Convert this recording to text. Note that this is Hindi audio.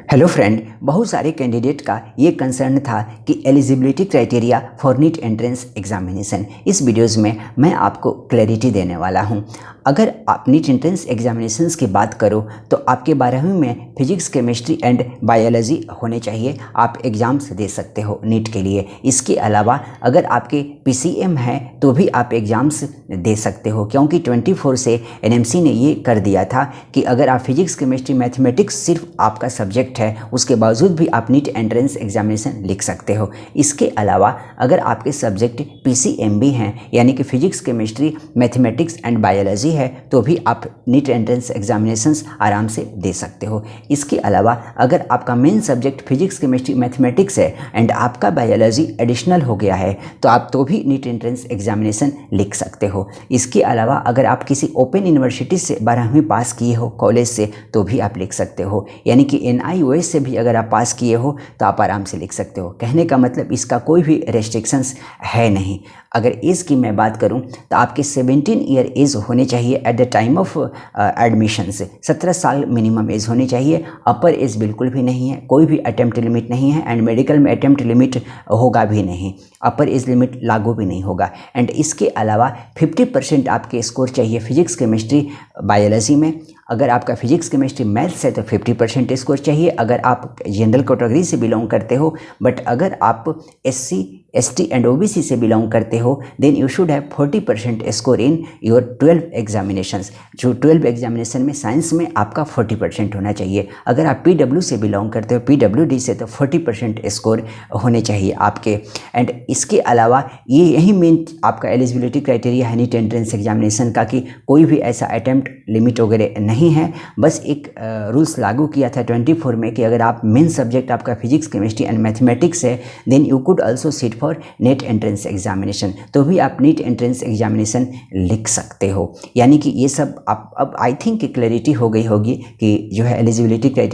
हेलो फ्रेंड, बहुत सारे कैंडिडेट का ये कंसर्न था कि eligibility criteria for NEET entrance examination. इस वीडियोस में मैं आपको क्लैरिटी देने वाला हूँ। अगर आप नीट एंट्रेंस एग्जामिनेशंस की बात करो तो आपके 12वीं में फिजिक्स, केमिस्ट्री एंड बायोलॉजी होने चाहिए। आप एग्ज़ाम्स दे सकते हो नीट के लिए। इसके अलावा अगर आपके पीसीएम है तो भी आप एग्ज़ाम्स दे सकते हो, क्योंकि 24 से एनएमसी ने ये कर दिया था कि अगर आप फिजिक्स, केमिस्ट्री, मैथमेटिक्स सिर्फ आपका सब्जेक्ट है, उसके बावजूद भी आप नीट एंट्रेंस एग्जामिनेशन लिख सकते हो। इसके अलावा अगर आपके सब्जेक्ट पीसीएमबी हैं, यानी कि physics, chemistry, mathematics and biology है, तो भी आप नीट एंट्रेंस एग्जामिनेशंस आराम से दे सकते हो। इसके अलावा अगर आपका main subject physics, chemistry, mathematics है एंड आपका बायोलॉजी एडिशनल हो गया है तो आप तो भी नीट एंट्रेंस एग्जामिनेशन लिख सकते हो। इसके अलावा अगर आप किसी ओपन यूनिवर्सिटी से 12वीं पास किए हो, कॉलेज से, तो भी आप लिख सकते हो। यानी कि NIOS से भी अगर आप पास किए हो तो आप आराम से लिख सकते हो। कहने का मतलब इसका कोई भी रेस्ट्रिक्शंस है नहीं। अगर एज की मैं बात करूं तो आपके 17 ईयर एज होने चाहिए at the time of admission से। 17 साल मिनिमम एज होनी चाहिए। अपर एज बिल्कुल भी नहीं है, कोई भी अटेम्प्ट लिमिट नहीं है एंड मेडिकल में अटेम्प्ट लिमिट होगा भी नहीं, अपर एज लिमिट लागू भी नहीं होगा। एंड इसके अलावा 50% आपके स्कोर चाहिए फिजिक्स, केमिस्ट्री, बायोलॉजी में। अगर आपका फिजिक्स, केमिस्ट्री, मैथ्स है तो 50% स्कोर चाहिए अगर आप जनरल कैटेगरी से बिलोंग करते हो। बट अगर आप SC, ST एंड OBC से बिलोंग करते हो then you should have 40% score in your 12 examinations. जो 12 एग्जामिनेशन में साइंस में आपका 40% होना चाहिए। अगर आप PW से बिलोंग करते हो, PWD से, तो 40% स्कोर होने चाहिए आपके। एंड इसके अलावा ये यही मेन आपका एलिजिबिलिटी क्राइटेरिया है नीट एंट्रेंस एग्जामिनेशन का कि कोई भी ऐसा अटैम्प्ट लिमिट वगैरह नहीं है। बस एक रूल्स लागू किया था 24 में कि अगर आप मेन सब्जेक्ट आपका फिजिक्स, केमिस्ट्री एंड मैथमेटिक्स है then you could also sit for NEET entrance examination, तो भी आप नीट एंट्रेंस एग्जामिनेशन लिख सकते हो। यानी कि ये सब आप अब आई थिंक क्लैरिटी हो गई होगी कि जो है एलिजिबिलिटी क्राइटेरिया